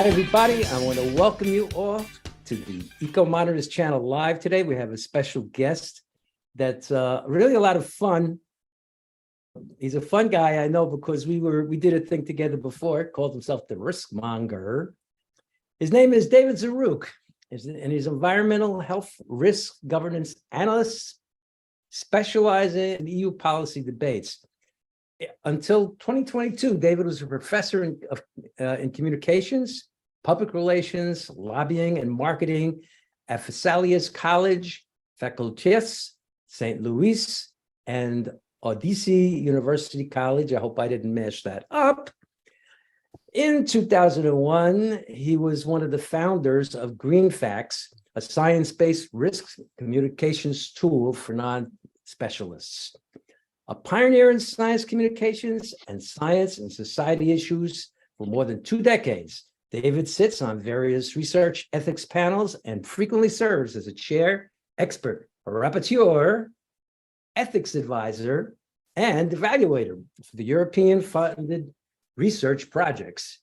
Hi, everybody. I want to welcome you all to the Ecomodernist channel live today. We have a special guest that's really a lot of fun. He's a fun guy, I know, because we did a thing together before, called himself the Risk-Monger. His name is David Zaruk, and he's environmental health risk governance analyst, specializing in EU policy debates. Until 2022, David was a professor in communications, public relations, lobbying, and marketing at Vesalius College, Facultés, St. Louis, and Odisee University College. I hope I didn't mash that up. In 2001, he was one of the founders of GreenFacts, a science-based risk communications tool for non-specialists. A pioneer in science communications and science and society issues for more than 2 decades, David sits on various research ethics panels and frequently serves as a chair, expert, rapporteur, ethics advisor, and evaluator for the European-funded research projects.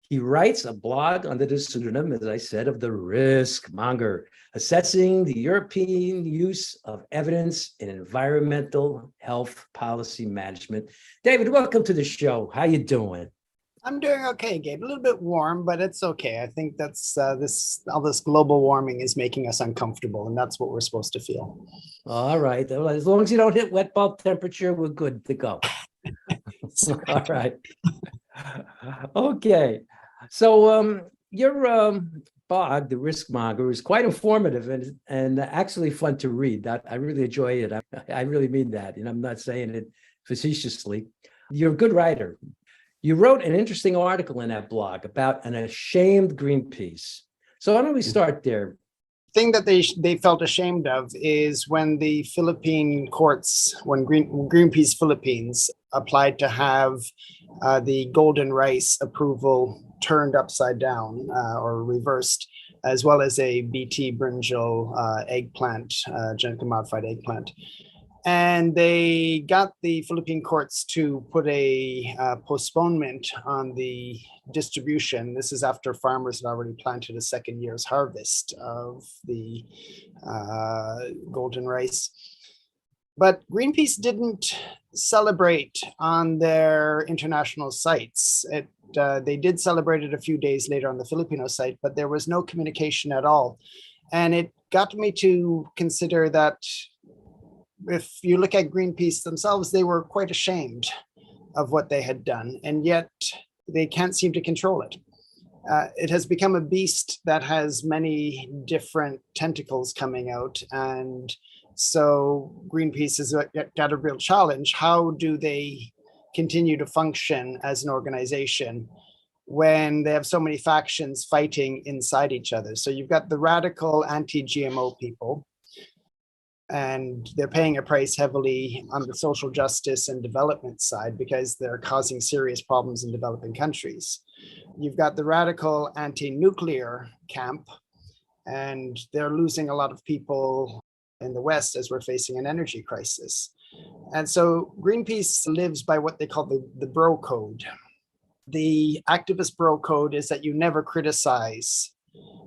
He writes a blog under the pseudonym, as I said, of the Risk-Monger, assessing the European use of evidence in environmental health policy management. David, welcome to the show. How you doing? I'm doing okay, Gabe. A little bit warm, but it's okay. I think that's all this global warming is making us uncomfortable, and that's what we're supposed to feel. All right. Well, as long as you don't hit wet bulb temperature, we're good to go. All right. Okay. So your blog, The Risk-Monger, is quite informative and actually fun to read. I really enjoy it. I really mean that, and I'm not saying it facetiously. You're a good writer. You wrote an interesting article in that blog about an ashamed Greenpeace. So why don't we start there? Thing that they felt ashamed of is when the Philippine courts, when Greenpeace Philippines applied to have the golden rice approval turned upside down or reversed, as well as a BT brinjal eggplant, genetically modified eggplant. And they got the Philippine courts to put a postponement on the distribution. This is after farmers had already planted a second year's harvest of the golden rice. But Greenpeace didn't celebrate on their international sites. They did celebrate it a few days later on the Filipino site, but there was no communication at all. And it got me to consider that if you look at Greenpeace themselves, they were quite ashamed of what they had done, and yet they can't seem to control it. It has become a beast that has many different tentacles coming out, and so Greenpeace has got a real challenge. How do they continue to function as an organization when they have so many factions fighting inside each other? So you've got the radical anti-GMO people, and they're paying a price heavily on the social justice and development side because they're causing serious problems in developing countries. You've got the radical anti-nuclear camp, and they're losing a lot of people in the West as we're facing an energy crisis. And so Greenpeace lives by what they call the bro code. The activist bro code is that you never criticize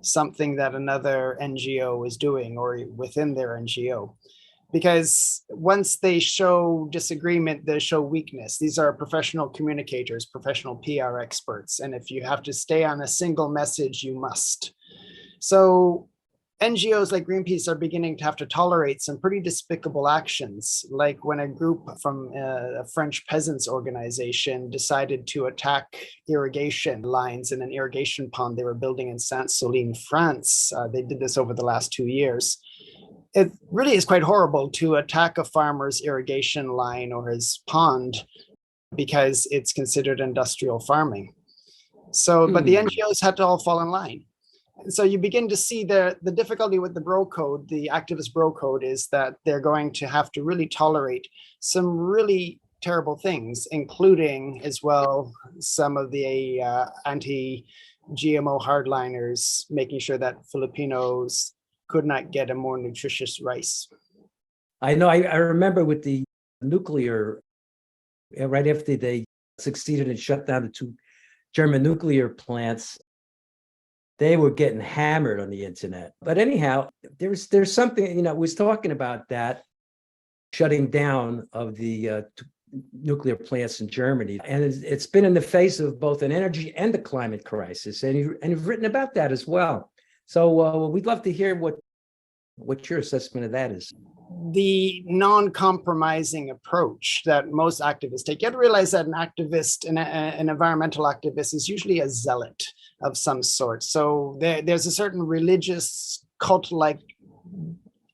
something that another NGO is doing or within their NGO, because once they show disagreement, they show weakness. These are professional communicators, professional PR experts, and if you have to stay on a single message, you must. So NGOs like Greenpeace are beginning to have to tolerate some pretty despicable actions, like when a group from a French peasants organization decided to attack irrigation lines in an irrigation pond they were building in Sainte-Soline, France. They did this over the last 2 years. It really is quite horrible to attack a farmer's irrigation line or his pond because it's considered industrial farming. So, but the NGOs had to all fall in line. So you begin to see the difficulty with the bro code, the activist bro code, is that they're going to have to really tolerate some really terrible things, including as well some of the anti-GMO hardliners making sure that Filipinos could not get a more nutritious rice. I know, I remember with the nuclear, right after they succeeded in shut down the 2 German nuclear plants, they were getting hammered on the internet. But anyhow, there's something, was talking about that shutting down of the nuclear plants in Germany. And it's been in the face of both an energy and a climate crisis. And you've written about that as well. So we'd love to hear what your assessment of that is. The non-compromising approach that most activists take. You have to realize that an activist, an environmental activist, is usually a zealot of some sort. So there's a certain religious, cult-like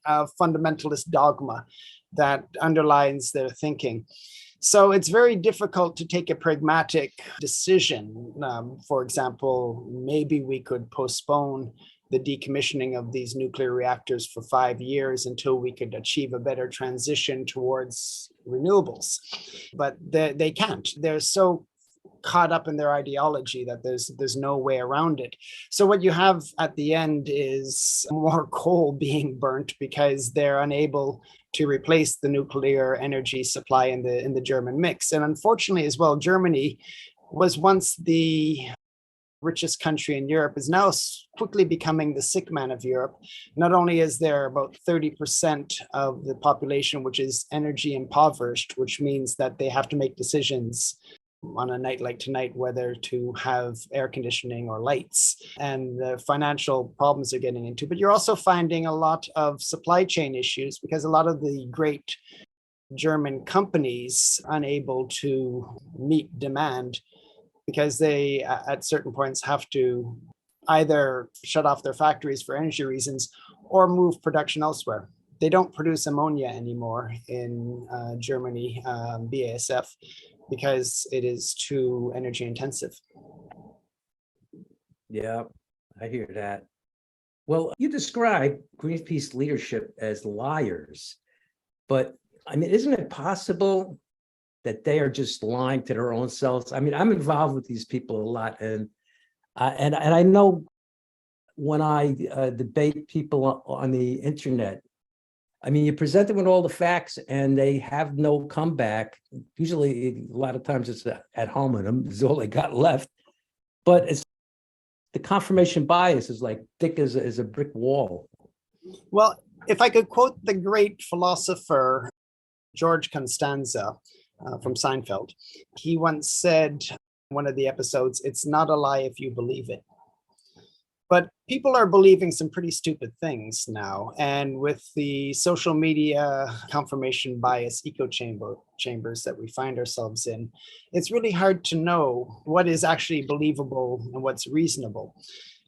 fundamentalist dogma that underlines their thinking. So it's very difficult to take a pragmatic decision. For example, maybe we could postpone the decommissioning of these nuclear reactors for 5 years until we could achieve a better transition towards renewables. But they can't. They're so caught up in their ideology that there's no way around it. So what you have at the end is more coal being burnt because they're unable to replace the nuclear energy supply in the German mix. And unfortunately as well, Germany was once the richest country in Europe, is now quickly becoming the sick man of Europe. Not only is there about 30% of the population which is energy impoverished, which means that they have to make decisions on a night like tonight whether to have air conditioning or lights, and the financial problems they're getting into. But you're also finding a lot of supply chain issues because a lot of the great German companies unable to meet demand because they, at certain points, have to either shut off their factories for energy reasons or move production elsewhere. They don't produce ammonia anymore in Germany, BASF, because it is too energy intensive. Yeah, I hear that. Well, you describe Greenpeace leadership as liars, but I mean, isn't it possible that they are just lying to their own selves? I mean, I'm involved with these people a lot, and I know when I debate people on the internet, I mean, you present them with all the facts and they have no comeback. Usually, a lot of times it's at home and them is all they got left. But it's the confirmation bias is like thick as a brick wall. Well, if I could quote the great philosopher George Costanza from Seinfeld, he once said in one of the episodes, "It's not a lie if you believe it." But people are believing some pretty stupid things now. And with the social media confirmation bias echo chambers that we find ourselves in, it's really hard to know what is actually believable and what's reasonable.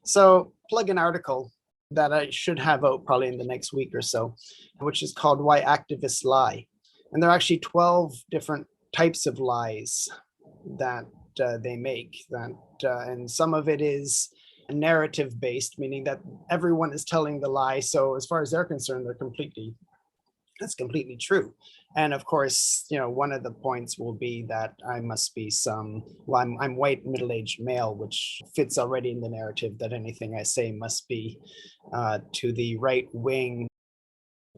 So plug an article that I should have out probably in the next week or so, which is called Why Activists Lie. And there are actually 12 different types of lies that they make. And some of it is narrative based, meaning that everyone is telling the lie. So as far as they're concerned, that's completely true. And of course, one of the points will be that I must be I'm white, middle-aged male, which fits already in the narrative that anything I say must be to the right wing,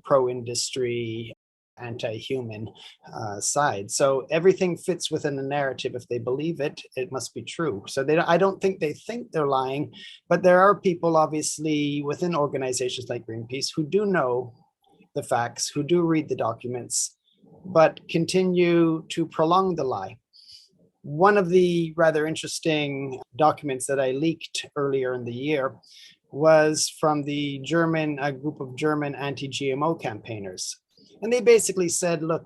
pro-industry, anti-human side. So everything fits within the narrative. If they believe it, it must be true. So I don't think they think they're lying, but there are people obviously within organizations like Greenpeace who do know the facts, who do read the documents, but continue to prolong the lie. One of the rather interesting documents that I leaked earlier in the year was from a group of German anti-GMO campaigners. And they basically said, look,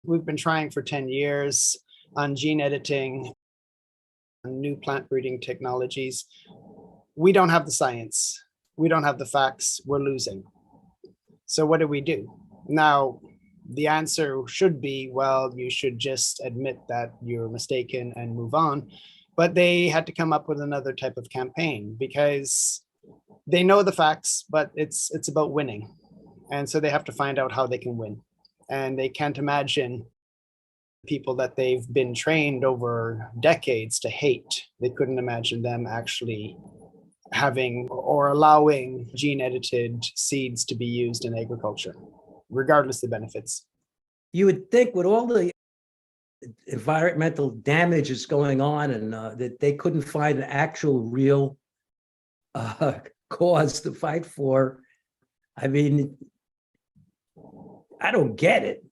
we've been trying for 10 years on gene editing, on new plant breeding technologies. We don't have the science. We don't have the facts. We're losing. So what do we do? Now, the answer should be, well, you should just admit that you're mistaken and move on. But they had to come up with another type of campaign because they know the facts, but it's about winning. And so they have to find out how they can win. And they can't imagine people that they've been trained over decades to hate. They couldn't imagine them actually having or allowing gene-edited seeds to be used in agriculture, regardless of benefits. You would think with all the environmental damage that's going on and that they couldn't find an actual real cause to fight for. I mean, I don't get it.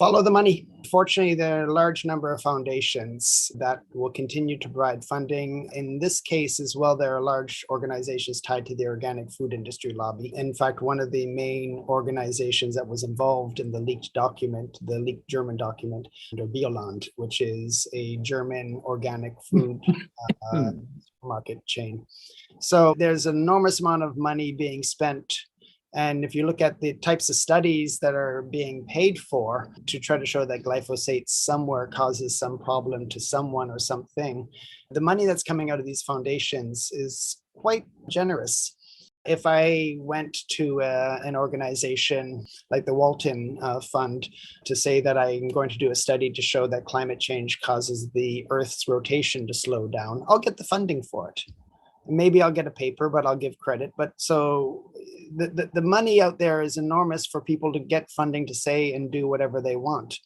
Follow the money. Fortunately, there are a large number of foundations that will continue to provide funding. In this case as well, there are large organizations tied to the organic food industry lobby. In fact, one of the main organizations that was involved in the leaked document, the leaked German document, Bioland, which is a German organic food market chain. So there's an enormous amount of money being spent. And if you look at the types of studies that are being paid for to try to show that glyphosate somewhere causes some problem to someone or something, the money that's coming out of these foundations is quite generous. If I went to an organization like the Walton Fund to say that I'm going to do a study to show that climate change causes the Earth's rotation to slow down, I'll get the funding for it. Maybe I'll get a paper, but I'll give credit. But so the money out there is enormous for people to get funding to say and do whatever they want.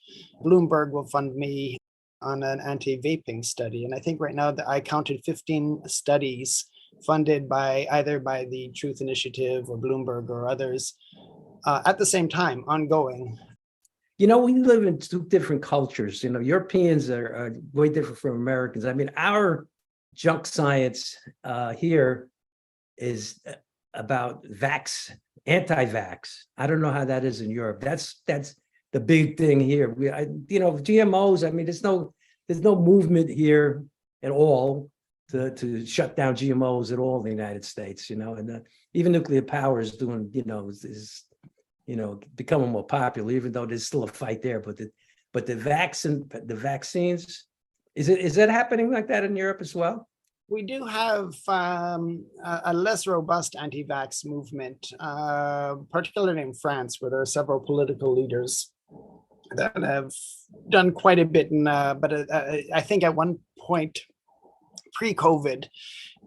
Bloomberg will fund me on an anti-vaping study. And I think right now that I counted 15 studies funded by either by the Truth Initiative or Bloomberg or others at the same time, ongoing. You know, we live in two different cultures. You know, Europeans are way different from Americans. I mean, our junk science here is about anti-vax. I don't know how that is in Europe. That's the big thing here. GMOs. I mean, there's no movement here at all to shut down GMOs at all in the United States. You know, and even nuclear power is doing. Is becoming more popular, even though there's still a fight there. But the vaccines. Is that happening like that in Europe as well? We do have a less robust anti-vax movement, particularly in France, where there are several political leaders that have done quite a bit. But I think at one point, pre-COVID,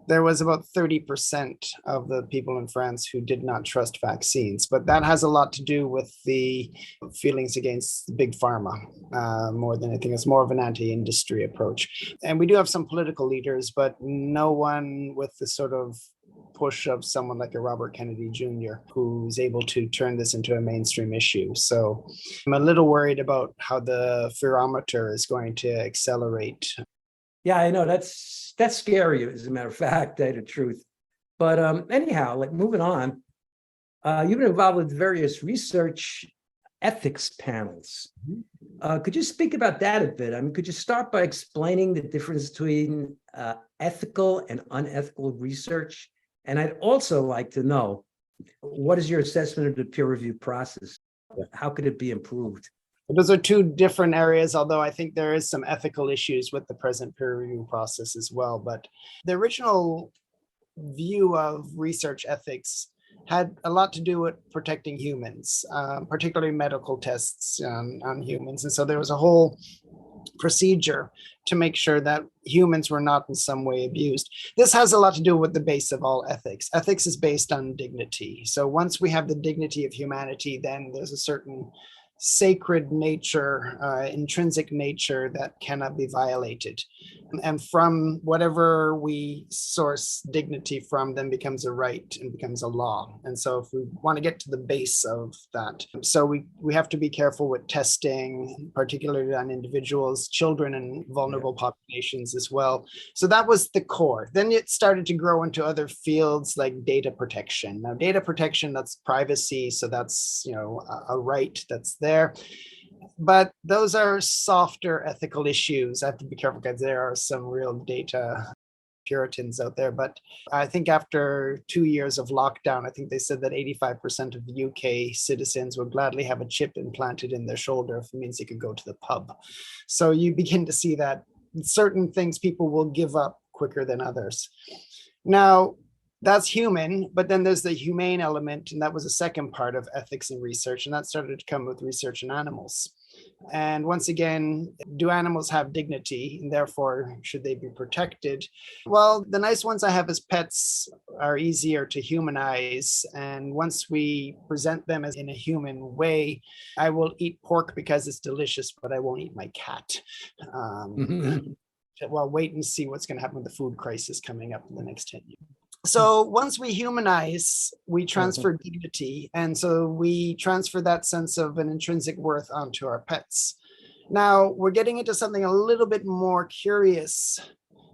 there was about 30% of the people in France who did not trust vaccines. But that has a lot to do with the feelings against big pharma more than anything. It's more of an anti-industry approach. And we do have some political leaders, but no one with the sort of push of someone like a Robert Kennedy Jr., who's able to turn this into a mainstream issue. So I'm a little worried about how the fearometer is going to accelerate. Yeah, I know that's scary, as a matter of fact, to tell you the truth. But anyhow, like moving on, you've been involved with various research ethics panels. Could you speak about that a bit? I mean, could you start by explaining the difference between ethical and unethical research? And I'd also like to know, what is your assessment of the peer review process? How could it be improved? Those are two different areas, although I think there is some ethical issues with the present peer review process as well. But the original view of research ethics had a lot to do with protecting humans, particularly medical tests on humans. And so there was a whole procedure to make sure that humans were not in some way abused. This has a lot to do with the base of all ethics. Ethics is based on dignity. So once we have the dignity of humanity, then there's a certain sacred nature, intrinsic nature that cannot be violated. And from whatever we source dignity from, then becomes a right and becomes a law. And so if we want to get to the base of that, so we have to be careful with testing, particularly on individuals, children, and vulnerable populations as well. So that was the core. Then it started to grow into other fields like data protection. Now, data protection, that's privacy. So that's, a right that's there. But those are softer ethical issues. I have to be careful because there are some real data Puritans out there. But I think after 2 years of lockdown, I think they said that 85% of UK citizens would gladly have a chip implanted in their shoulder if it means they could go to the pub. So you begin to see that certain things people will give up quicker than others. Now, that's human, but then there's the humane element, and that was the second part of ethics and research, and that started to come with research in animals. And once again, do animals have dignity, and therefore should they be protected? Well, the nice ones I have as pets are easier to humanize, and once we present them as in a human way, I will eat pork because it's delicious, but I won't eat my cat. Well, wait and see what's going to happen with the food crisis coming up in the next 10 years. So once we humanize, we transfer dignity. And so we transfer that sense of an intrinsic worth onto our pets. Now we're getting into something a little bit more curious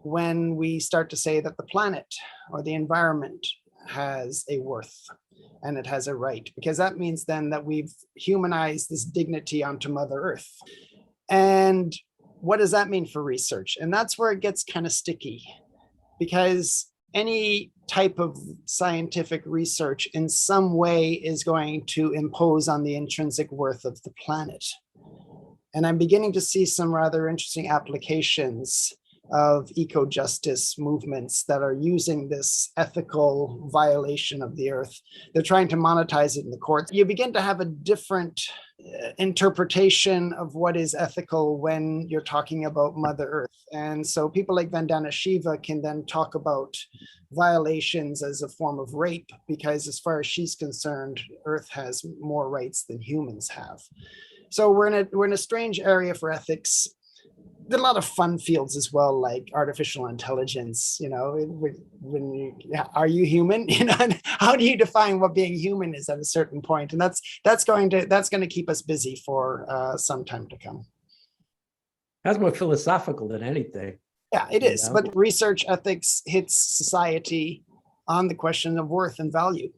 when we start to say that the planet or the environment has a worth and it has a right, because that means then that we've humanized this dignity onto Mother Earth. And what does that mean for research? And that's where it gets kind of sticky, because any type of scientific research in some way is going to impose on the intrinsic worth of the planet. And I'm beginning to see some rather interesting applications of eco-justice movements that are using this ethical violation of the earth. They're trying to monetize it in the courts. You begin to have a different interpretation of what is ethical when you're talking about Mother Earth. And so people like Vandana Shiva can then talk about violations as a form of rape, because as far as she's concerned, Earth has more rights than humans have. So we're in a strange area for ethics. There are a lot of fun fields as well, like artificial intelligence. Are you human? How do you define what being human is at a certain point? And that's going to keep us busy for some time to come. That's more philosophical than anything. Yeah, it is. But research ethics hits society on the question of worth and value.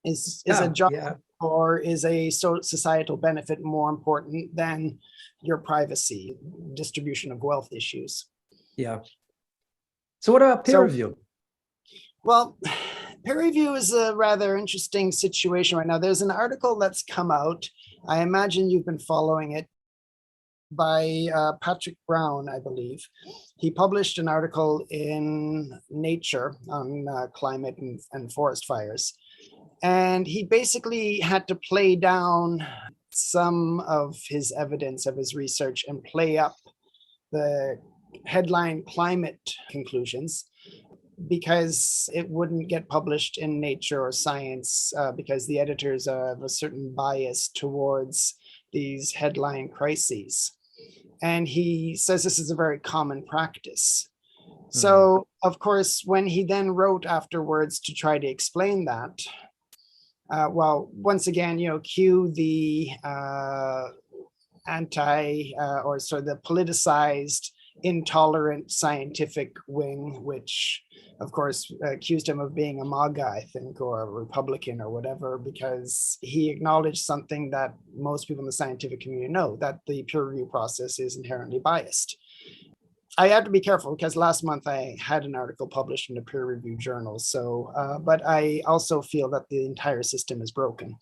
Is a job or is a societal benefit more important than your privacy, distribution of wealth issues? Yeah. So what about peer review? Well, peer review is a rather interesting situation right now. There's an article that's come out. I imagine you've been following it, by Patrick Brown, I believe. He published an article in Nature on climate and forest fires. And he basically had to play down some of his evidence of his research and play up the headline climate conclusions, because it wouldn't get published in Nature or Science, because the editors have a certain bias towards these headline crises. And he says this is a very common practice. So, of course, when he then wrote afterwards to try to explain that, well, once again, cue the the politicized, intolerant scientific wing, which, of course, accused him of being a MAGA, I think, or a Republican or whatever, because he acknowledged something that most people in the scientific community know, that the peer review process is inherently biased. I have to be careful, because last month I had an article published in a peer review journal. So, but I also feel that the entire system is broken.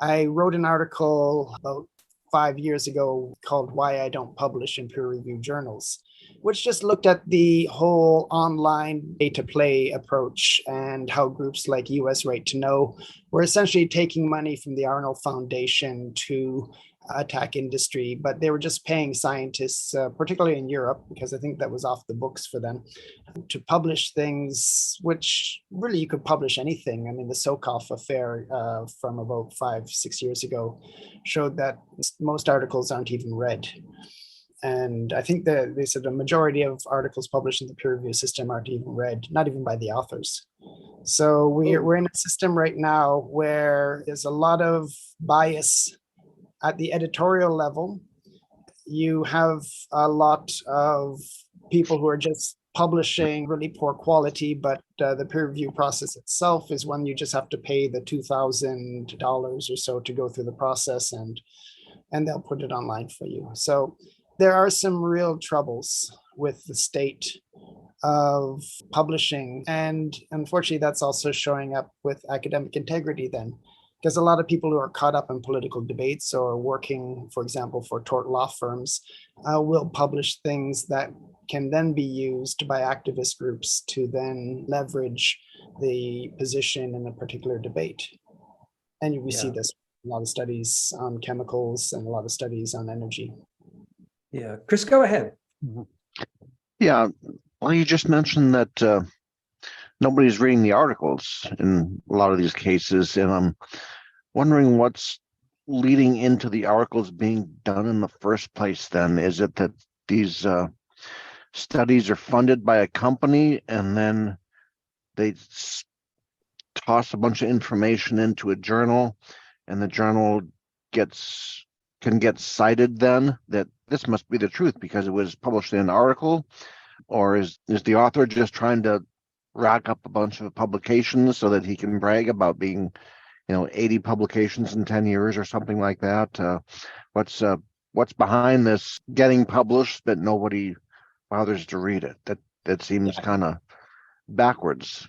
I wrote an article about 5 years ago called "Why I Don't Publish in Peer Review Journals," which just looked at the whole online data play approach and how groups like US Right to Know were essentially taking money from the Arnold Foundation to attack industry, but they were just paying scientists, particularly in Europe, because I think that was off the books for them, to publish things which really you could publish anything. I mean, the Sokoff affair from about 5-6 years ago showed that most articles aren't even read. And I think that they said a majority of articles published in the peer review system aren't even read, not even by the authors. So we're in a system right now where there's a lot of bias at the editorial level. You have a lot of people who are just publishing really poor quality, but the peer review process itself is one you just have to pay the $2,000 or so to go through the process, and they'll put it online for you. So there are some real troubles with the state of publishing. And unfortunately, that's also showing up with academic integrity then, because a lot of people who are caught up in political debates or working, for example, for tort law firms, will publish things that can then be used by activist groups to then leverage the position in a particular debate. And we see this in a lot of studies on chemicals and a lot of studies on energy. Yeah, Chris, go ahead. Yeah, well, you just mentioned that nobody's reading the articles in a lot of these cases, and I'm wondering what's leading into the articles being done in the first place then. Is it that these studies are funded by a company and then they toss a bunch of information into a journal, and the journal can get cited then that this must be the truth because it was published in an article? Or is the author just trying to rack up a bunch of publications so that he can brag about being, 80 publications in 10 years or something like that? What's behind this getting published but nobody bothers to read it? That seems kind of backwards.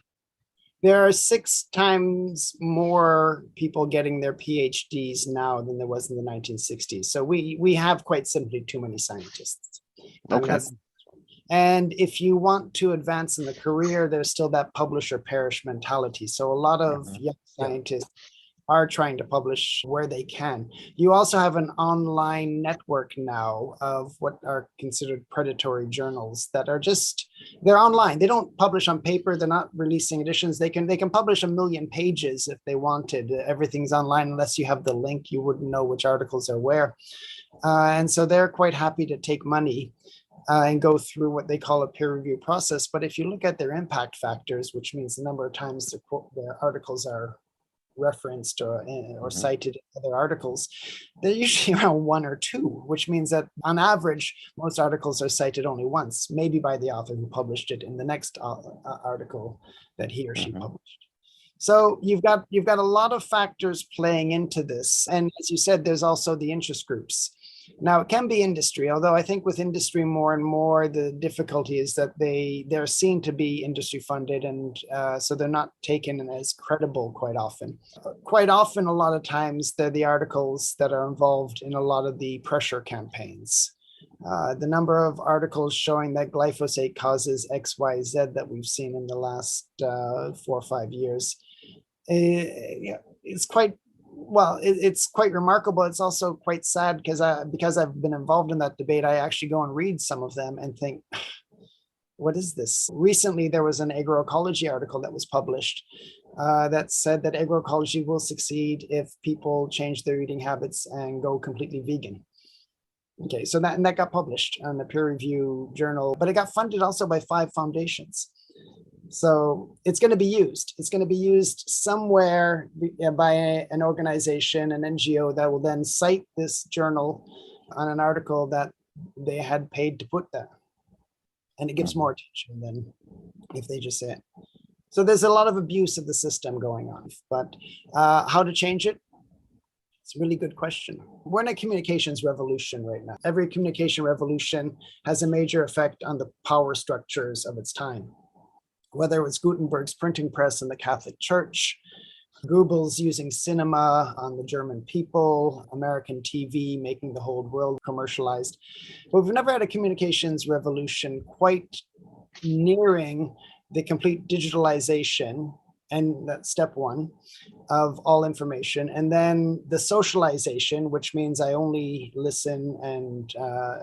There are 6 times more people getting their PhDs now than there was in the 1960s. So we have quite simply too many scientists. Okay. And if you want to advance in the career, there's still that publish or perish mentality. So a lot of young scientists are trying to publish where they can. You also have an online network now of what are considered predatory journals that are they're online. They don't publish on paper. They're not releasing editions. They can publish 1 million pages if they wanted. Everything's online. Unless you have the link, you wouldn't know which articles are where. And so they're quite happy to take money and go through what they call a peer review process. But if you look at their impact factors, which means the number of times their articles are referenced or cited in other articles, they're usually around 1 or 2, which means that on average, most articles are cited only once, maybe by the author who published it in the next article that he or she published. So you've got a lot of factors playing into this. And as you said, there's also the interest groups. Now, it can be industry, although I think with industry more and more, the difficulty is that they're seen to be industry funded, and so they're not taken as credible quite often. Quite often, a lot of times, they're the articles that are involved in a lot of the pressure campaigns. The number of articles showing that glyphosate causes X, Y, Z that we've seen in the last 4 or 5 years is quite it's quite remarkable. It's also quite sad because I've been involved in that debate. I actually go and read some of them and think, what is this? Recently, there was an agroecology article that was published that said that agroecology will succeed if people change their eating habits and go completely vegan. Okay, so that got published in a peer review journal, but it got funded also by 5 foundations. So it's going to be used. It's going to be used somewhere by an organization, an NGO that will then cite this journal on an article that they had paid to put there. And it gives more attention than if they just say it. So there's a lot of abuse of the system going on, but how to change it? It's a really good question. We're in a communications revolution right now. Every communication revolution has a major effect on the power structures of its time. Whether it was Gutenberg's printing press in the Catholic Church, Goebbels using cinema on the German people, American TV making the whole world commercialized. But we've never had a communications revolution quite nearing the complete digitalization, and that's step 1 of all information. And then the socialization, which means I only listen and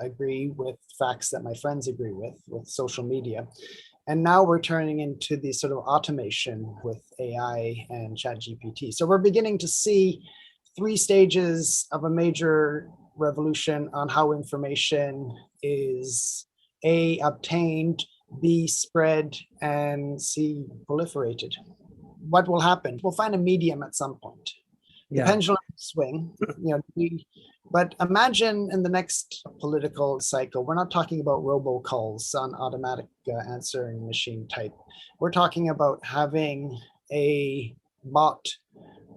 agree with facts that my friends agree with social media. And now we're turning into the sort of automation with AI and ChatGPT. So we're beginning to see 3 stages of a major revolution on how information is A, obtained, B, spread, and C, proliferated. What will happen? We'll find a medium at some point. The pendulum will swing, but imagine in the next political cycle, we're not talking about robocalls on automatic answering machine type. We're talking about having a bot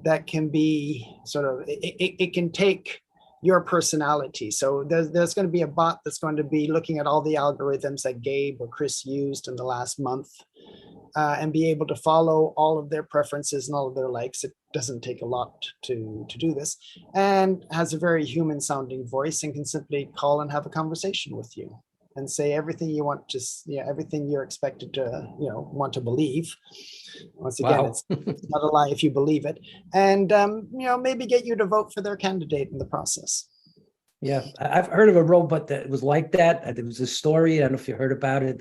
that can be sort of, it can take your personality. So there's going to be a bot that's going to be looking at all the algorithms that Gabe or Chris used in the last month and be able to follow all of their preferences and all of their likes. It doesn't take a lot to do this, and has a very human sounding voice and can simply call and have a conversation with you and say everything you want to, everything you're expected to, want to believe. Once again, it's not a lie if you believe it, and maybe get you to vote for their candidate in the process. Yeah, I've heard of a robot that was like that. There was a story, I don't know if you heard about it,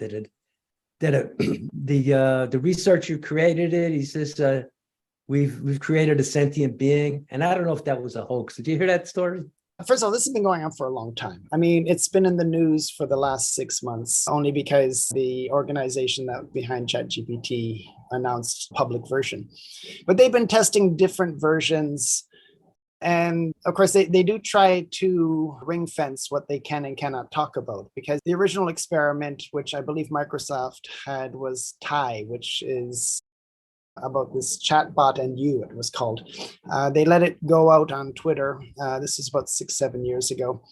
the researcher created it. He says, we've created a sentient being. And I don't know if that was a hoax. Did you hear that story? First of all, this has been going on for a long time. I mean, it's been in the news for the last 6 months, only because the organization that behind ChatGPT announced public version. But they've been testing different versions. And of course, they do try to ring fence what they can and cannot talk about, because the original experiment, which I believe Microsoft had, was TIE, which is about this chatbot and you, it was called. They let it go out on Twitter. This is about 6-7 years ago.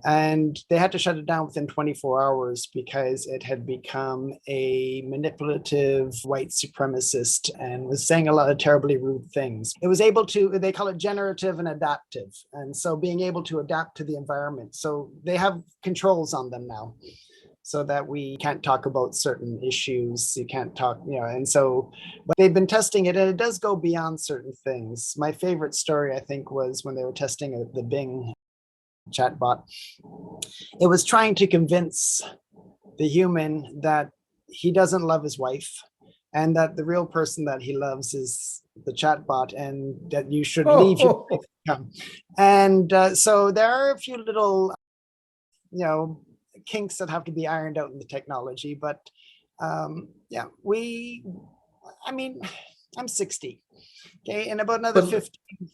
And they had to shut it down within 24 hours because it had become a manipulative white supremacist and was saying a lot of terribly rude things. It was able to, they call it generative and adaptive. And so being able to adapt to the environment. So they have controls on them now, so that we can't talk about certain issues. You can't talk, and so, but they've been testing it, and it does go beyond certain things. My favorite story, I think, was when they were testing the Bing chatbot. It was trying to convince the human that he doesn't love his wife, and that the real person that he loves is the chatbot, and that you should leave your wife. And so there are a few little, kinks that have to be ironed out in the technology, but I'm 60. Okay, in about another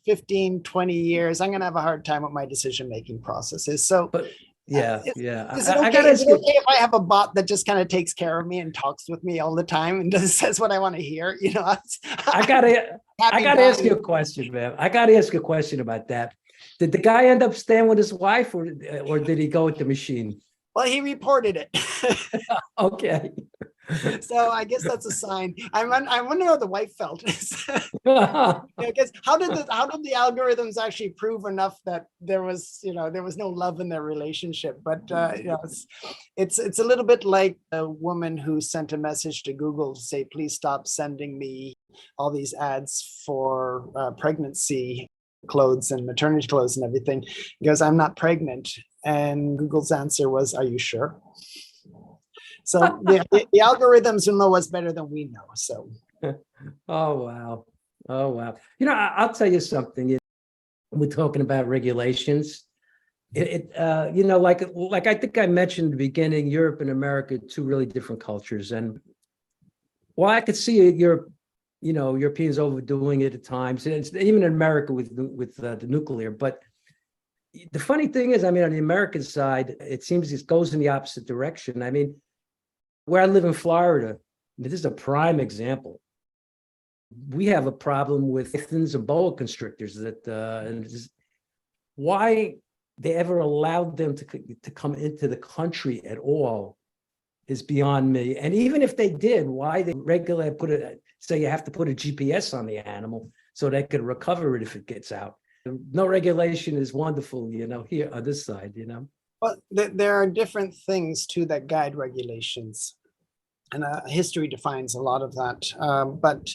15, 20 years, I'm going to have a hard time with my decision-making processes. So, is it okay if I have a bot that just kind of takes care of me and talks with me all the time and says what I want to hear? I gotta ask you a question, man. I gotta ask you a question about that. Did the guy end up staying with his wife, or did he go with the machine? Well, he reported it. Okay. So I guess that's a sign. I wonder how the wife felt. Because how did the algorithms actually prove enough that there was no love in their relationship? But it's a little bit like a woman who sent a message to Google to say, please stop sending me all these ads for pregnancy clothes and maternity clothes and everything, because I'm not pregnant. And Google's answer was, are you sure? So the algorithms will know what's better than we know. So, oh wow! I'll tell you something. We're talking about regulations. Like I think I mentioned in the beginning, Europe and America, two really different cultures. And while I could see Europeans overdoing it at times, even in America with the nuclear, but the funny thing is, on the American side, it seems it goes in the opposite direction. Where I live in Florida, this is a prime example. We have a problem with pythons and boa constrictors why they ever allowed them to come into the country at all is beyond me. And even if they did, why they regulate say you have to put a GPS on the animal so they could recover it if it gets out. No regulation is wonderful, here on this side, Well, there are different things too that guide regulations, and history defines a lot of that. But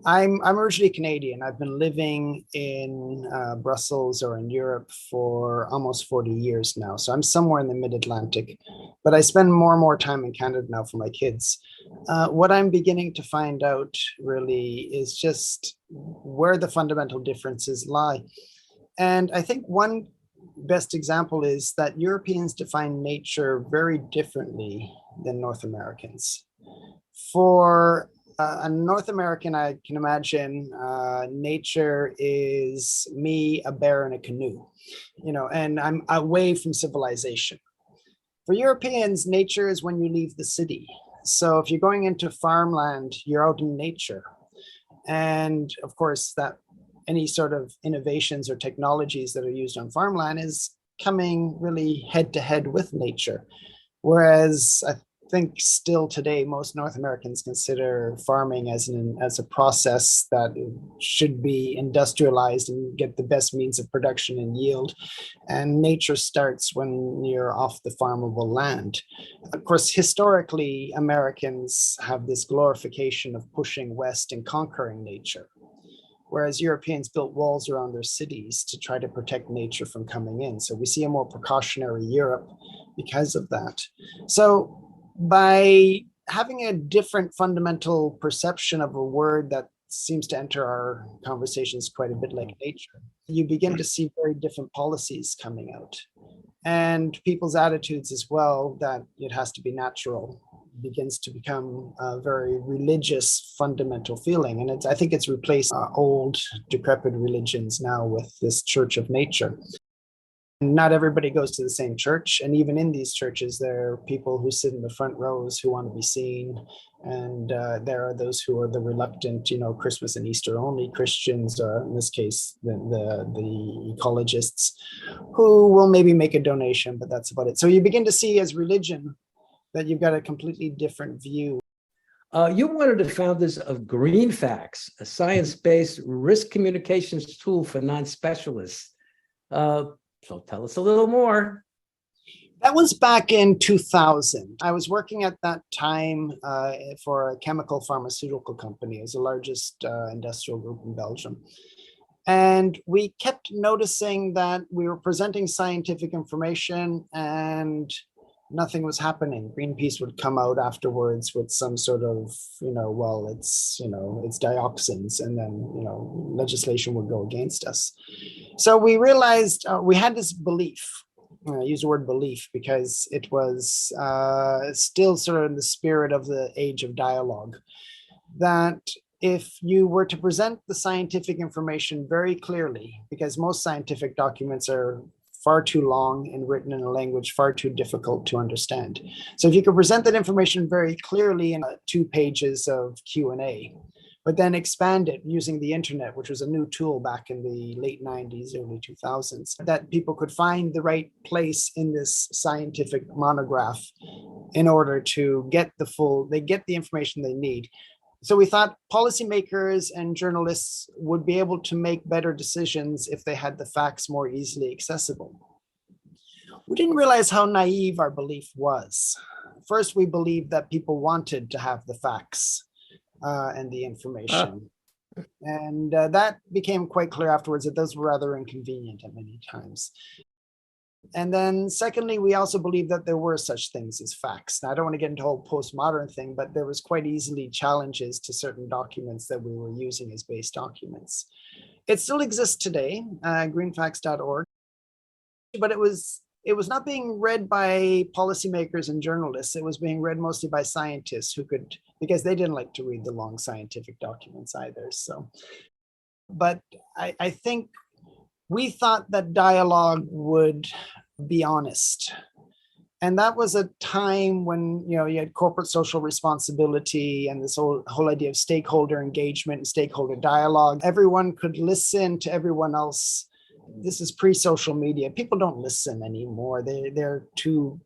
I'm originally Canadian. I've been living in Brussels or in Europe for almost 40 years now. So I'm somewhere in the mid-Atlantic, but I spend more and more time in Canada now for my kids. What I'm beginning to find out really is just where the fundamental differences lie. And I think one best example is that Europeans define nature very differently than North Americans. For a North American, I can imagine nature is me, a bear, and a canoe, and I'm away from civilization. For Europeans, nature is when you leave the city. So if you're going into farmland, you're out in nature. And of course, that any sort of innovations or technologies that are used on farmland is coming really head to head with nature. Whereas I think still today, most North Americans consider farming as a process that should be industrialized and get the best means of production and yield. And nature starts when you're off the farmable land. Of course, historically, Americans have this glorification of pushing west and conquering nature, whereas Europeans built walls around their cities to try to protect nature from coming in. So we see a more precautionary Europe because of that. So by having a different fundamental perception of a word that seems to enter our conversations quite a bit like nature, you begin to see very different policies coming out. And people's attitudes as well, that it has to be natural begins to become a very religious fundamental feeling. And I think it's replaced old decrepit religions now with this church of nature. Not everybody goes to the same church. And even in these churches, there are people who sit in the front rows who want to be seen. And there are those who are the reluctant, Christmas and Easter only Christians, or in this case, the ecologists, who will maybe make a donation, but that's about it. So you begin to see as religion that you've got a completely different view. You're one of the founders of GreenFacts, a science-based risk communications tool for non-specialists. So tell us a little more. That was back in 2000. I was working at that time for a chemical pharmaceutical company. It was the largest industrial group in Belgium. And we kept noticing that we were presenting scientific information and nothing was happening. Greenpeace would come out afterwards with some sort of, it's dioxins, and then, legislation would go against us. So we realized we had this belief. I use the word belief because it was still sort of in the spirit of the age of dialogue, that if you were to present the scientific information very clearly, because most scientific documents are far too long and written in a language far too difficult to understand. So if you could present that information very clearly in 2 pages of Q&A, but then expand it using the internet, which was a new tool back in the late 90s, early 2000s, that people could find the right place in this scientific monograph in order to get the information they need. So we thought policymakers and journalists would be able to make better decisions if they had the facts more easily accessible. We didn't realize how naive our belief was. First, we believed that people wanted to have the facts and the information. And that became quite clear afterwards that those were rather inconvenient at many times. And then secondly, we also believe that there were such things as facts. Now, I don't want to get into the whole postmodern thing, but there was quite easily challenges to certain documents that we were using as base documents. It still exists today, greenfacts.org, but it was not being read by policymakers and journalists. It was being read mostly by scientists because they didn't like to read the long scientific documents either. So, but I think we thought that dialogue would be honest. And that was a time when, you had corporate social responsibility and this whole idea of stakeholder engagement and stakeholder dialogue. Everyone could listen to everyone else. This is pre-social media. People don't listen anymore. They're too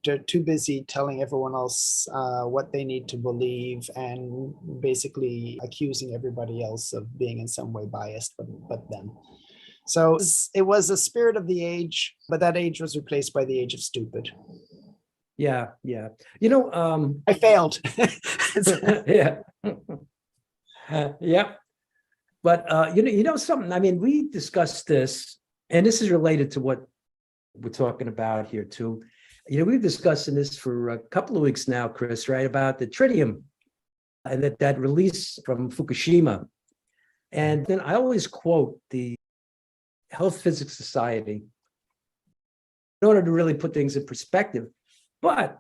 busy telling everyone else what they need to believe and basically accusing everybody else of being in some way biased, but them. So it was a spirit of the age, but that age was replaced by the age of stupid. Yeah. I failed. Yeah. Yeah. But something, I mean, we discussed this, and this is related to what we're talking about here too. We've discussed this for a couple of weeks now, Chris, right? About the tritium and that release from Fukushima. And then I always quote the Health Physics Society in order to really put things in perspective. But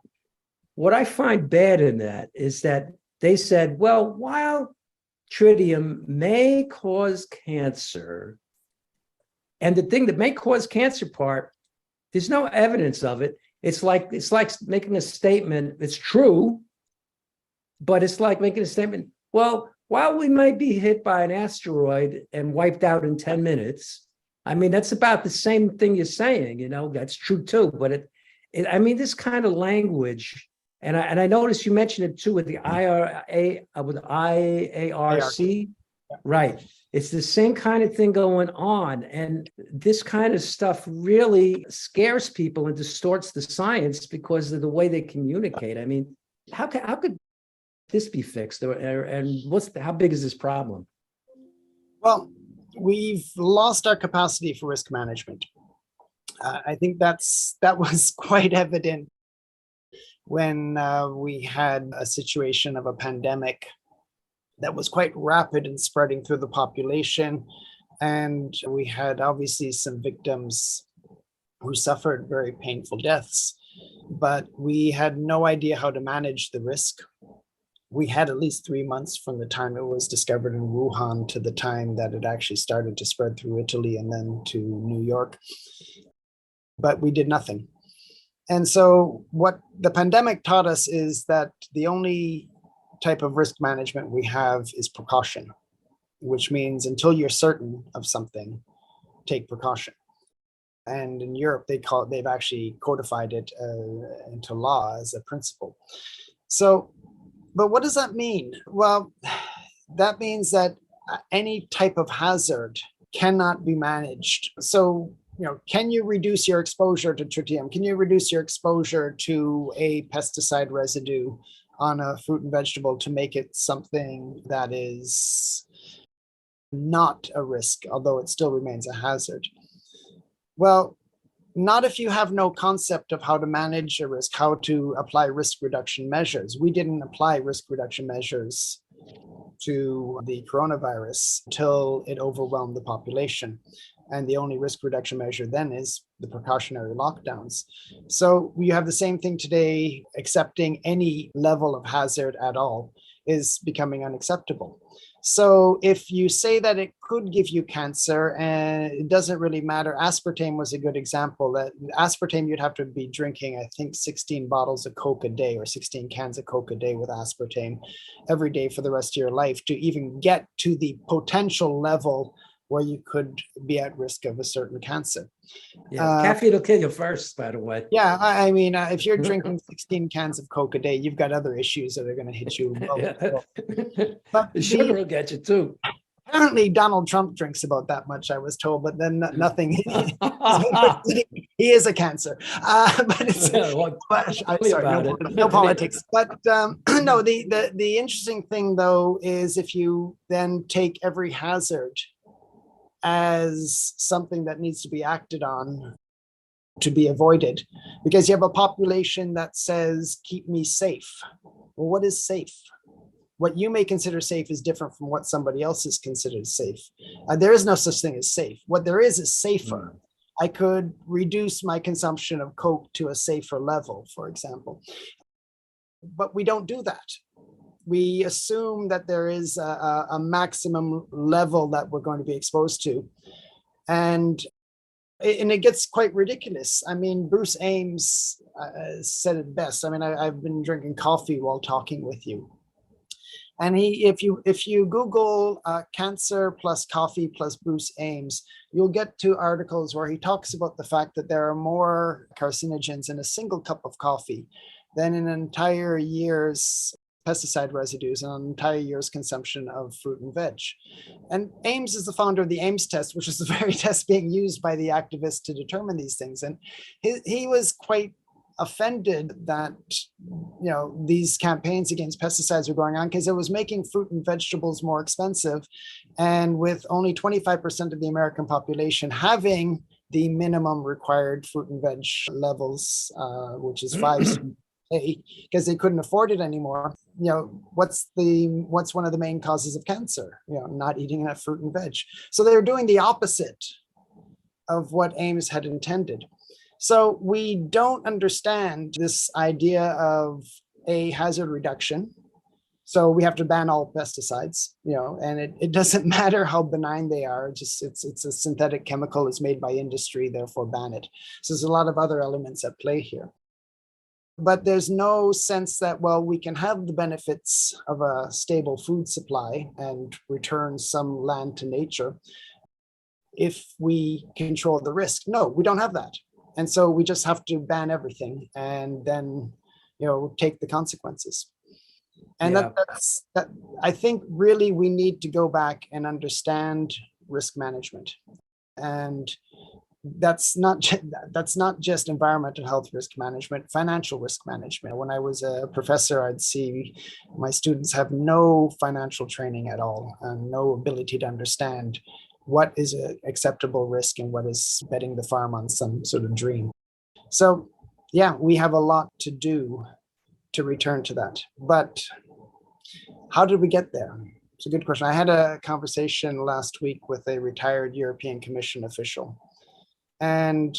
what I find bad in that is that they said, well, while tritium may cause cancer, and the thing that may cause cancer part, there's no evidence of it. It's like making a statement. It's true, but it's like making a statement. Well, while we might be hit by an asteroid and wiped out in 10 minutes, I mean, that's about the same thing you're saying, that's true too. But this kind of language, and I noticed you mentioned it too with the IARC, right? It's the same kind of thing going on. And this kind of stuff really scares people and distorts the science because of the way they communicate. I mean, how could this be fixed? And how big is this problem? Well, we've lost our capacity for risk management. I think that was quite evident when we had a situation of a pandemic that was quite rapid and spreading through the population. And we had obviously some victims who suffered very painful deaths, but we had no idea how to manage the risk. we had at least 3 months from the time it was discovered in Wuhan to the time that it actually started to spread through Italy and then to New York. But we did nothing. And so what the pandemic taught us is that the only type of risk management we have is precaution, which means until you're certain of something, take precaution. And in Europe, they've actually codified it into law as a principle. So, but what does that mean? Well, that means that any type of hazard cannot be managed. So, can you reduce your exposure to tritium? Can you reduce your exposure to a pesticide residue on a fruit and vegetable to make it something that is not a risk, although it still remains a hazard? Well, not if you have no concept of how to manage a risk, how to apply risk reduction measures. We didn't apply risk reduction measures to the coronavirus until it overwhelmed the population. And the only risk reduction measure then is the precautionary lockdowns. So you have the same thing today. Accepting any level of hazard at all is becoming unacceptable. So if you say that it could give you cancer and it doesn't really matter, aspartame was a good example. That aspartame, you'd have to be drinking, I think, 16 bottles of Coke a day or 16 cans of Coke a day with aspartame every day for the rest of your life to even get to the potential level where you could be at risk of a certain cancer. Yeah, caffeine will kill you first, by the way. Yeah, I mean, if you're drinking 16 cans of Coke a day, you've got other issues that are going to hit you. But the sugar will get you too. Apparently, Donald Trump drinks about that much, I was told, but then nothing. He is a cancer. But it's sorry, no politics. But no, the interesting thing, though, is if you then take every hazard as something that needs to be acted on to be avoided, because you have a population that says, keep me safe. Well, what is safe? What you may consider safe is different from what somebody else is considered safe. There is no such thing as safe. What there is safer. I could reduce my consumption of Coke to a safer level, for example. But we don't do that. We assume that there is a maximum level that we're going to be exposed to. And it gets quite ridiculous. I mean, Bruce Ames said it best. I mean, I've been drinking coffee while talking with you. And if you Google cancer plus coffee plus Bruce Ames, you'll get to articles where he talks about the fact that there are more carcinogens in a single cup of coffee than in an entire year's pesticide residues and an entire year's consumption of fruit and veg. And Ames is the founder of the Ames test, which is the very test being used by the activists to determine these things. And he was quite offended that these campaigns against pesticides were going on because it was making fruit and vegetables more expensive. And with only 25% of the American population having the minimum required fruit and veg levels, which is 5 because they couldn't afford it anymore. What's one of the main causes of cancer? Not eating enough fruit and veg. So they're doing the opposite of what Ames had intended. So we don't understand this idea of a hazard reduction. So we have to ban all pesticides, and it doesn't matter how benign they are. It's a synthetic chemical. It's made by industry, therefore ban it. So there's a lot of other elements at play here. But there's no sense that, well, we can have the benefits of a stable food supply and return some land to nature if we control the risk. No, we don't have that. And so we just have to ban everything and then, take the consequences. And that's I think really we need to go back and understand risk management. And that's not just environmental health risk management, financial risk management. When I was a professor, I'd see my students have no financial training at all and no ability to understand what is an acceptable risk and what is betting the farm on some sort of dream. So yeah, we have a lot to do to return to that. But how did we get there? It's a good question. I had a conversation last week with a retired European Commission official. And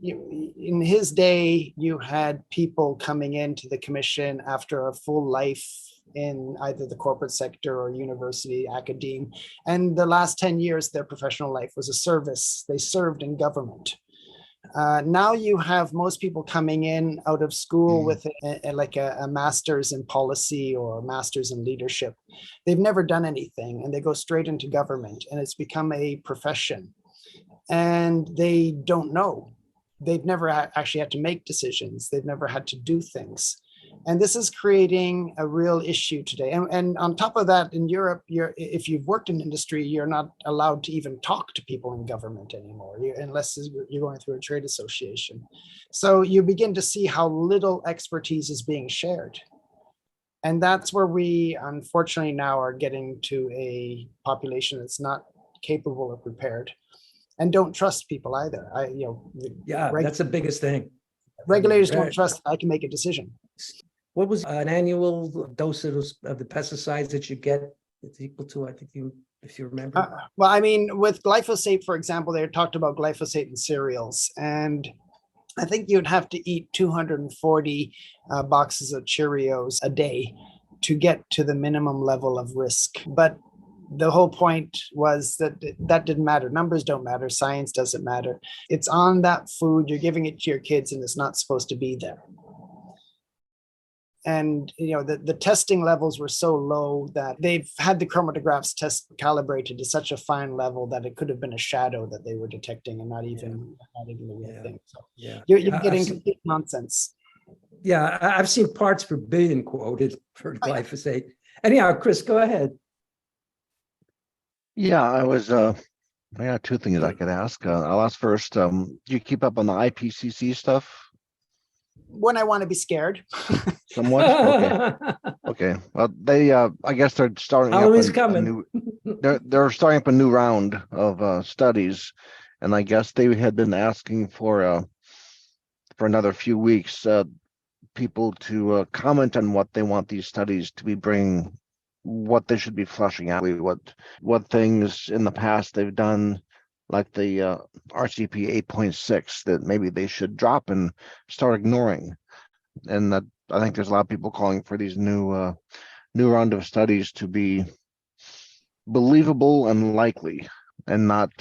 in his day, you had people coming into the commission after a full life in either the corporate sector or university, academe. And the last 10 years, their professional life was a service. They served in government. Now you have most people coming in out of school with a master's in policy or a master's in leadership. They've never done anything and they go straight into government, and it's become a profession. And they don't know. They've never actually had to make decisions. They've never had to do things. And this is creating a real issue today. And on top of that, in Europe, if you've worked in industry, you're not allowed to even talk to people in government anymore, unless you're going through a trade association. So you begin to see how little expertise is being shared. And that's where we, unfortunately, now are getting to a population that's not capable or prepared, and don't trust people either. That's the biggest thing. Regulators don't trust I can make a decision. What was an annual dose of the pesticides that you get? It's equal to, I think if you remember. Well, I mean, with glyphosate, for example, they talked about glyphosate in cereals, and I think you'd have to eat 240 boxes of Cheerios a day to get to the minimum level of risk. But the whole point was that didn't matter. Numbers don't matter. Science doesn't matter. It's on that food. You're giving it to your kids, and it's not supposed to be there. And the testing levels were so low that they've had the chromatographs test calibrated to such a fine level that it could have been a shadow that they were detecting, and not even the real thing. So you're getting complete nonsense. Yeah, I've seen parts per billion quoted for glyphosate. Anyhow, Chris, go ahead. Yeah, I got two things I could ask. I'll ask first, do you keep up on the IPCC stuff? When I want to be scared. Somewhat? Okay. Okay. Well, they, I guess they're starting Halloween's up coming. they're starting up a new round of studies, and I guess they had been asking for another few weeks people to comment on what they want these studies to be bringing, what they should be flushing out, what things in the past they've done, like the RCP 8.6, that maybe they should drop and start ignoring. And that, I think there's a lot of people calling for these new round of studies to be believable and likely, and not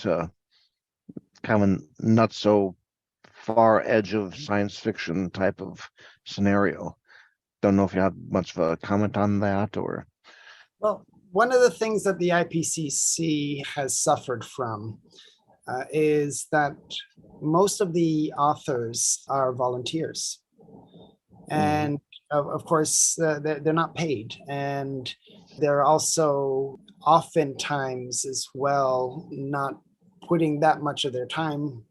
kind of not so far edge of science fiction type of scenario. Don't know if you have much of a comment on that, or. Well, one of the things that the IPCC has suffered from is that most of the authors are volunteers. And of course, they're not paid. And they're also oftentimes as well not putting that much of their time,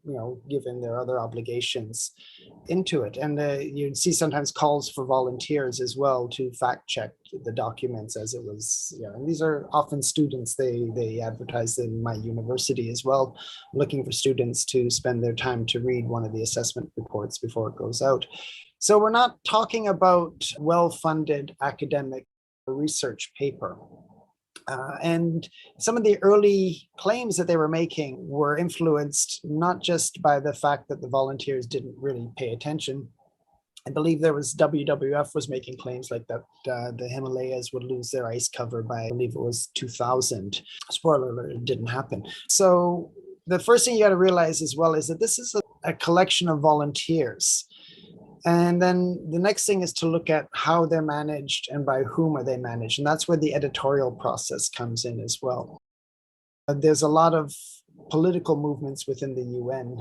given their other obligations, into it. And you'd see sometimes calls for volunteers as well to fact check the documents as it was, and these are often students. They advertise in my university as well, looking for students to spend their time to read one of the assessment reports before it goes out. So we're not talking about well-funded academic research paper. And some of the early claims that they were making were influenced not just by the fact that the volunteers didn't really pay attention. I believe there was WWF was making claims like that the Himalayas would lose their ice cover by, I believe it was 2000. Spoiler alert, it didn't happen. So the first thing you got to realize as well is that this is a collection of volunteers. And then the next thing is to look at how they're managed and by whom are they managed. And that's where the editorial process comes in as well. There's a lot of political movements within the UN,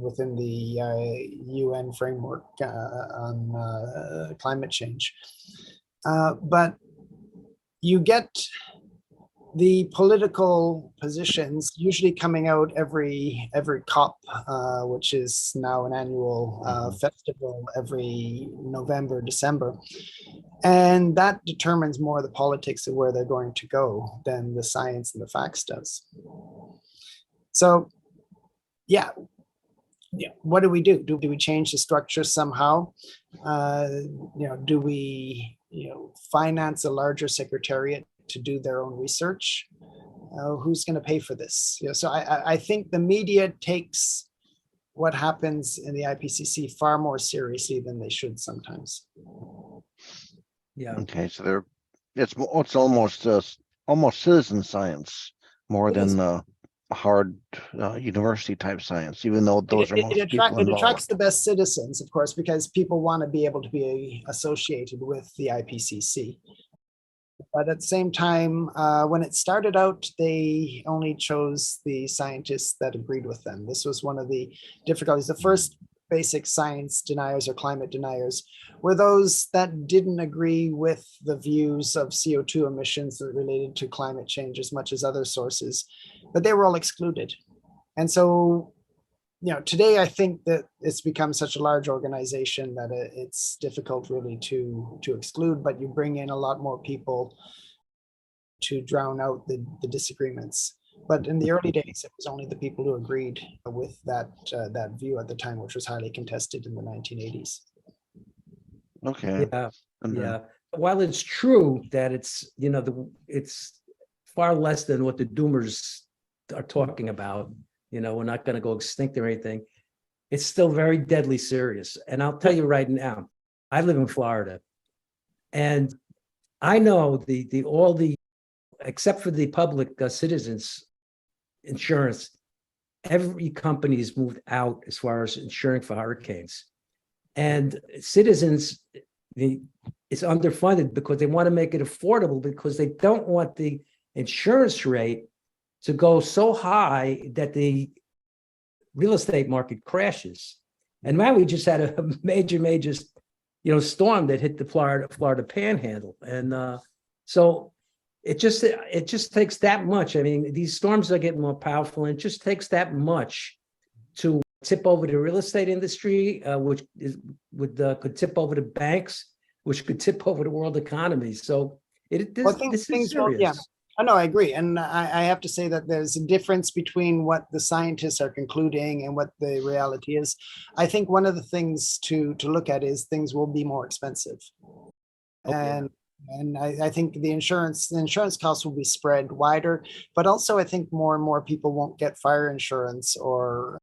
within the UN framework on climate change. But you get the political positions usually coming out every COP, which is now an annual festival every November, December. And that determines more the politics of where they're going to go than the science and the facts does. So, what do we do? Do we change the structure somehow? Do we, finance a larger secretariat to do their own research? Who's going to pay for this? So I think the media takes what happens in the IPCC far more seriously than they should sometimes. Yeah. Okay, so It's almost citizen science more It is. than hard university type science, even though those are most people It attracts involved. the best citizens, of course, because people want to be able to be associated with the IPCC. But at the same time, when it started out, they only chose the scientists that agreed with them. This was one of the difficulties. The first basic science deniers or climate deniers were those that didn't agree with the views of CO2 emissions that related to climate change as much as other sources, but they were all excluded. And so, today I think that it's become such a large organization that it's difficult really to exclude, but you bring in a lot more people to drown out the disagreements. But in the early days, it was only the people who agreed with that view at the time, which was highly contested in the 1980s. Okay. Yeah, And then- yeah. While it's true that it's, it's far less than what the doomers are talking about, we're not going to go extinct or anything. It's still very deadly serious. And I'll tell you right now, I live in Florida, and I know except for the public citizens insurance, every company's moved out as far as insuring for hurricanes. And citizens, it's underfunded because they want to make it affordable, because they don't want the insurance rate to go so high that the real estate market crashes. And now we just had a major, storm that hit the Florida Panhandle, and so it just takes that much. I mean, these storms are getting more powerful, and it just takes that much to tip over the real estate industry, which could tip over the banks, which could tip over the world economy. So this is serious. Yeah. Oh, no, I agree. And I have to say that there's a difference between what the scientists are concluding and what the reality is. I think one of the things to look at is things will be more expensive. Okay. And I think the insurance costs will be spread wider, but also I think more and more people won't get fire insurance or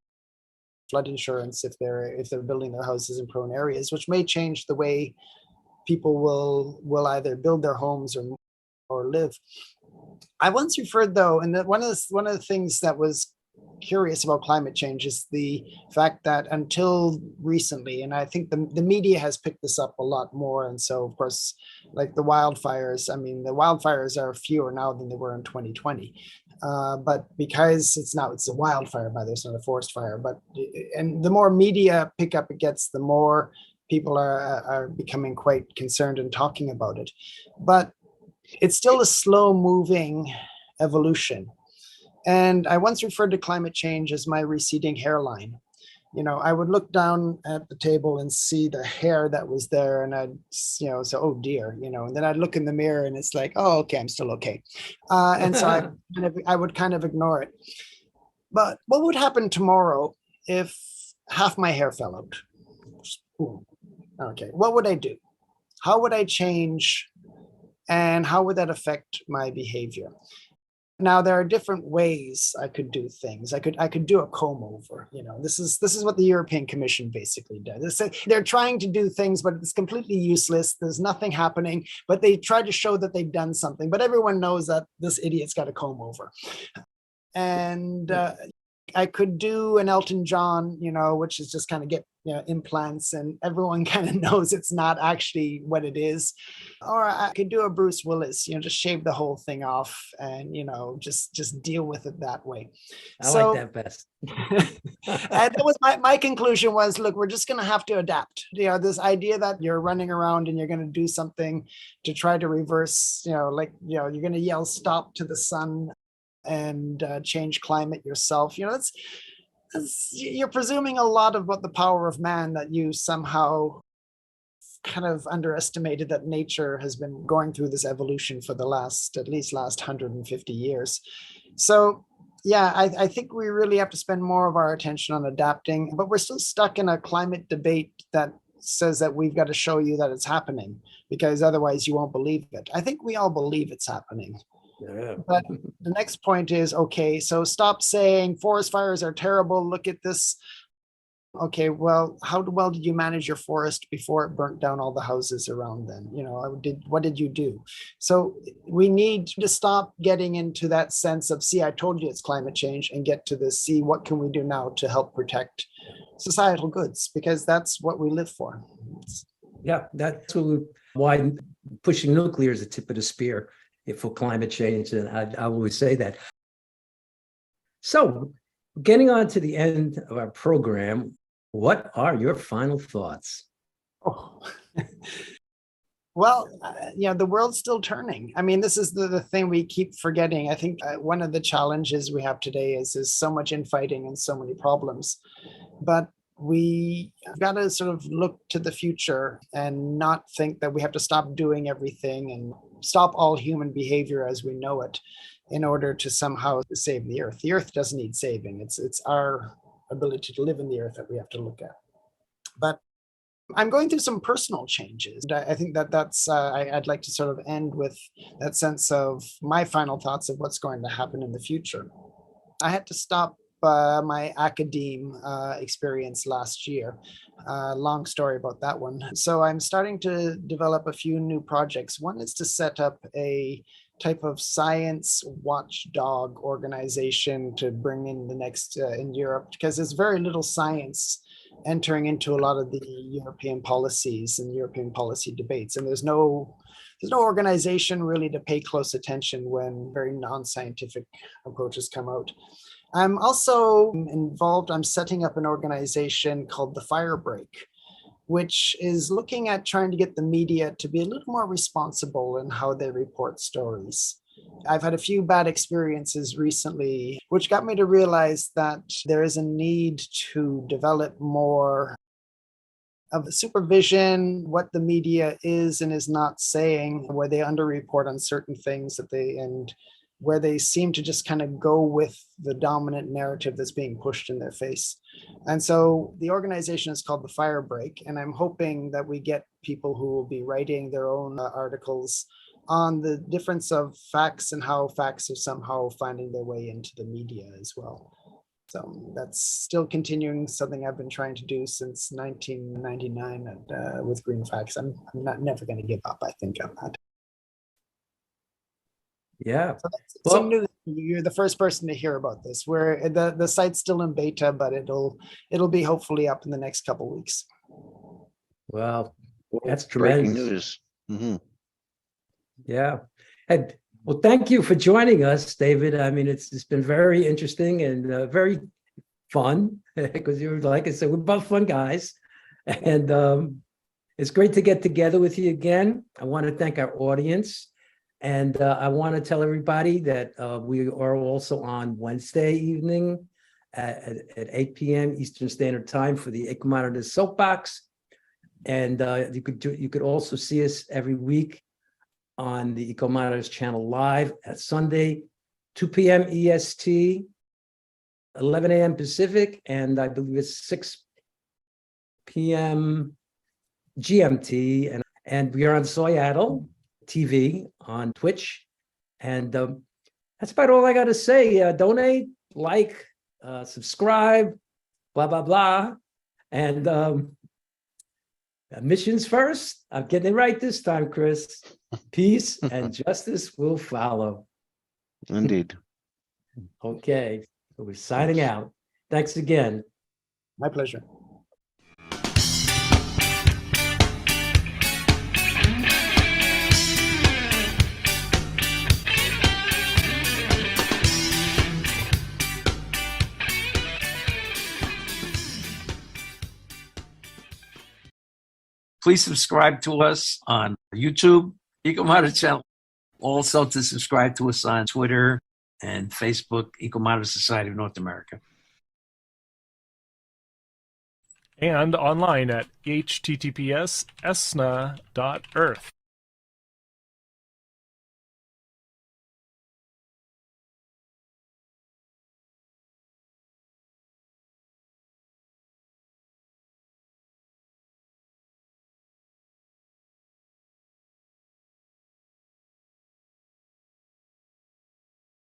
flood insurance if they're building their houses in prone areas, which may change the way people will either build their homes or live. I once referred, though, and that one of the things that was curious about climate change is the fact that until recently, and I think the media has picked this up a lot more, and so of course, like the wildfires, I mean, the wildfires are fewer now than they were in 2020. But because it's a wildfire, by there's not a forest fire, and the more media pickup it gets, the more people are becoming quite concerned and talking about it. But it's still a slow moving evolution. And I once referred to climate change as my receding hairline. I would look down at the table and see the hair that was there, and I'd, say, oh dear, and then I'd look in the mirror and it's like, oh, okay, I'm still okay. And so I would kind of ignore it. But what would happen tomorrow if half my hair fell out? Ooh. Okay, what would I do? How would I change? And how would that affect my behavior? Now, there are different ways I could do things. I could do a comb over. This is what the European Commission basically does. They're trying to do things, but it's completely useless. There's nothing happening, but they try to show that they've done something. But everyone knows that this idiot's got a comb over. And I could do an Elton John, which is just kind of get implants, and everyone kind of knows it's not actually what it is. Or I could do a Bruce Willis, just shave the whole thing off and just deal with it that way. I like that best. And that was my conclusion was, look, we're just going to have to adapt. This idea that you're running around and you're going to do something to try to reverse, you're going to yell stop to the sun and change climate yourself. You're presuming a lot about the power of man, that you somehow kind of underestimated that nature has been going through this evolution for the last 150 years. So yeah, I think we really have to spend more of our attention on adapting, but we're still stuck in a climate debate that says that we've got to show you that it's happening, because otherwise you won't believe it. I think we all believe it's happening. Yeah. But the next point is, okay, so stop saying forest fires are terrible. Look at this Okay, well, how well did you manage your forest before it burnt down all the houses around then? What did you do? So we need to stop getting into that sense of, see, I told you it's climate change, and get to the, see, what can we do now to help protect societal goods? Because that's what we live for. Yeah, that's why pushing nuclear is the tip of the spear for climate change. And I always say that. So getting on to the end of our program, what are your final thoughts? Oh. Well, the world's still turning. I mean, this is the thing we keep forgetting. I think one of the challenges we have today is so much infighting and so many problems. But we've got to sort of look to the future and not think that we have to stop doing everything and stop all human behavior as we know it in order to somehow save the earth. The earth doesn't need saving. It's our ability to live in the earth that we have to look at. But I'm going through some personal changes. I think that's, I'd like to sort of end with that sense of my final thoughts of what's going to happen in the future. I had to stop my academe experience last year. Long story about that one. So I'm starting to develop a few new projects. One is to set up a type of science watchdog organization to bring in the next in Europe, because there's very little science entering into a lot of the European policies and European policy debates. And there's no organization really to pay close attention when very non-scientific approaches come out. I'm also involved, I'm setting up an organization called the Firebreak, which is looking at trying to get the media to be a little more responsible in how they report stories. I've had a few bad experiences recently, which got me to realize that there is a need to develop more of the supervision, what the media is and is not saying, where they underreport on certain things and where they seem to just kind of go with the dominant narrative that's being pushed in their face. And so the organization is called the Firebreak, and I'm hoping that we get people who will be writing their own articles on the difference of facts and how facts are somehow finding their way into the media as well. So that's still continuing, something I've been trying to do since 1999 with GreenFacts. I'm never going to give up, I think, on that. Yeah. So that's some news. You're the first person to hear about this. Where the site's still in beta, but it'll be hopefully up in the next couple of weeks. Well, that's Breaking tremendous. news. Mm-hmm. Yeah. And well, thank you for joining us, David. I mean, it's been very interesting and very fun because you're, like I said, we're both fun guys. And it's great to get together with you again. I want to thank our audience. And I want to tell everybody that we are also on Wednesday evening at 8 p.m. Eastern Standard Time for the Ecomodernist Soapbox. And you could also see us every week on the Ecomodernist channel live at Sunday, 2 p.m. EST, 11 a.m. Pacific, and I believe it's 6 p.m. GMT. And we are on Soyadal TV on Twitch. And that's about all I got to say. Donate, like, subscribe, blah, blah, blah. And missions first. I'm getting it right this time, Chris. Peace and justice will follow. Indeed. Okay. So we're signing out. Thanks again. My pleasure. Please subscribe to us on YouTube, Ecomodernist channel. Also to subscribe to us on Twitter and Facebook, Ecomodernist Society of North America. And online at https://esna.earth.